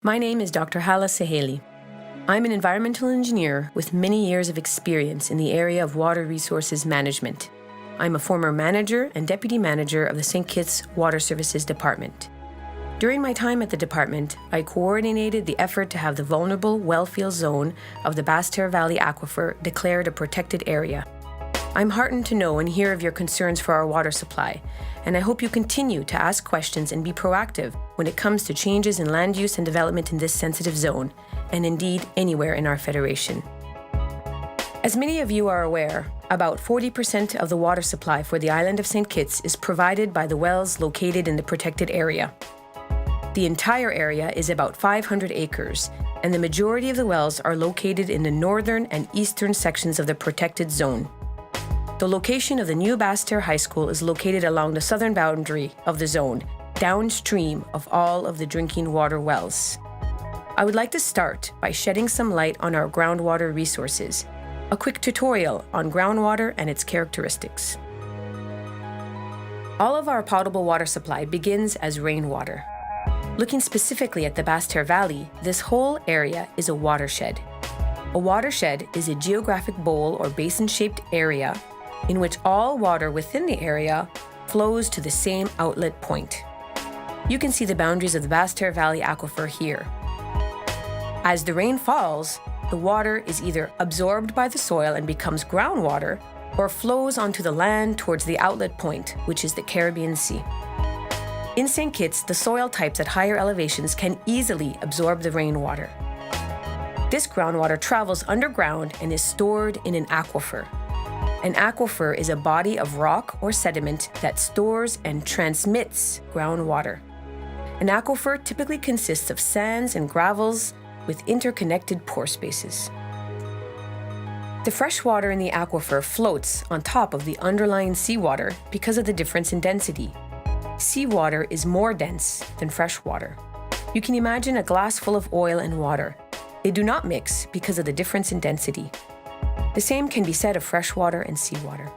My name is Dr. Halla Sahely. I'm an environmental engineer with many years of experience in the area of water resources management. I'm a former manager and deputy manager of the St. Kitts Water Services Department. During my time at the department, I coordinated the effort to have the vulnerable wellfield zone of the Basseterre Valley Aquifer declared a protected area. I'm heartened to know and hear of your concerns for our water supply, and I hope you continue to ask questions and be proactive when it comes to changes in land use and development in this sensitive zone, and indeed anywhere in our federation. As many of you are aware, about 40% of the water supply for the island of St. Kitts is provided by the wells located in the protected area. The entire area is about 500 acres, and the majority of the wells are located in the northern and eastern sections of the protected zone. The location of the new Basseterre High School is located along the southern boundary of the zone, downstream of all of the drinking water wells. I would like to start by shedding some light on our groundwater resources, a quick tutorial on groundwater and its characteristics. All of our potable water supply begins as rainwater. Looking specifically at the Basseterre Valley, this whole area is a watershed. A watershed is a geographic bowl or basin-shaped area in which all water within the area flows to the same outlet point. You can see the boundaries of the Basseterre Valley Aquifer here. As the rain falls, the water is either absorbed by the soil and becomes groundwater, or flows onto the land towards the outlet point, which is the Caribbean Sea. In St. Kitts, the soil types at higher elevations can easily absorb the rainwater. This groundwater travels underground and is stored in an aquifer. An aquifer is a body of rock or sediment that stores and transmits groundwater. An aquifer typically consists of sands and gravels with interconnected pore spaces. The fresh water in the aquifer floats on top of the underlying seawater because of the difference in density. Seawater is more dense than fresh water. You can imagine a glass full of oil and water. They do not mix because of the difference in density. The same can be said of freshwater and seawater.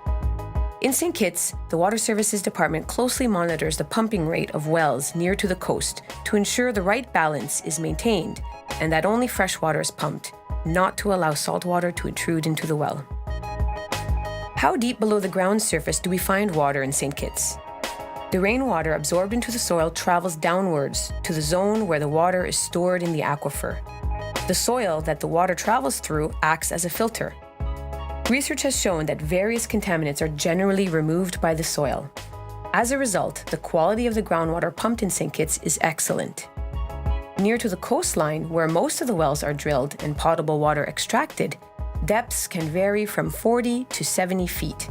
In St. Kitts, the Water Services Department closely monitors the pumping rate of wells near to the coast to ensure the right balance is maintained and that only fresh water is pumped, not to allow salt water to intrude into the well. How deep below the ground surface do we find water in St. Kitts? The rainwater absorbed into the soil travels downwards to the zone where the water is stored in the aquifer. The soil that the water travels through acts as a filter. Research has shown that various contaminants are generally removed by the soil. As a result, the quality of the groundwater pumped in St. Kitts is excellent. Near to the coastline, where most of the wells are drilled and potable water extracted, depths can vary from 40 to 70 feet.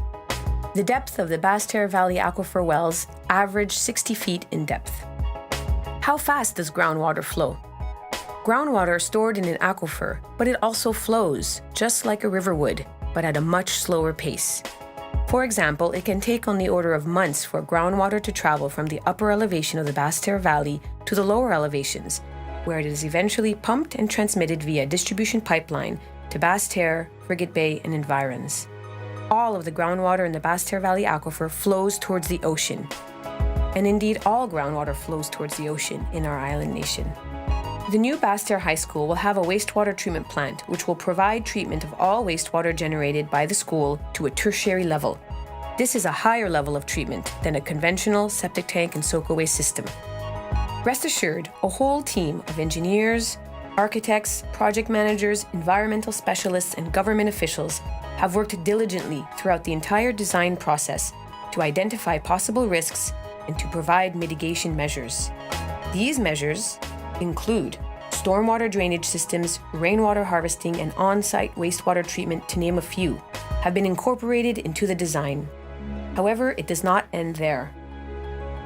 The depth of the Basseterre Valley Aquifer wells average 60 feet in depth. How fast does groundwater flow? Groundwater is stored in an aquifer, but it also flows, just like a river would, but at a much slower pace. For example, it can take on the order of months for groundwater to travel from the upper elevation of the Basseterre Valley to the lower elevations, where it is eventually pumped and transmitted via distribution pipeline to Basseterre, Frigate Bay, and environs. All of the groundwater in the Basseterre Valley Aquifer flows towards the ocean. And indeed, all groundwater flows towards the ocean in our island nation. The new Basseterre High School will have a wastewater treatment plant which will provide treatment of all wastewater generated by the school to a tertiary level. This is a higher level of treatment than a conventional septic tank and soak-away system. Rest assured, a whole team of engineers, architects, project managers, environmental specialists, and government officials have worked diligently throughout the entire design process to identify possible risks and to provide mitigation measures. These measures include stormwater drainage systems, rainwater harvesting, and on-site wastewater treatment, to name a few, have been incorporated into the design. However, it does not end there.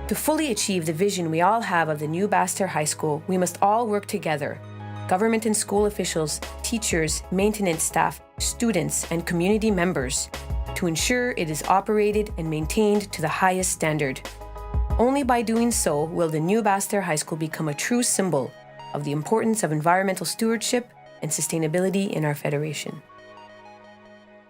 To fully achieve the vision we all have of the new Basseterre High School, we must all work together. Government and school officials, teachers, maintenance staff, students, and community members, to ensure it is operated and maintained to the highest standard. Only by doing so will the new Basseterre High School become a true symbol of the importance of environmental stewardship and sustainability in our federation.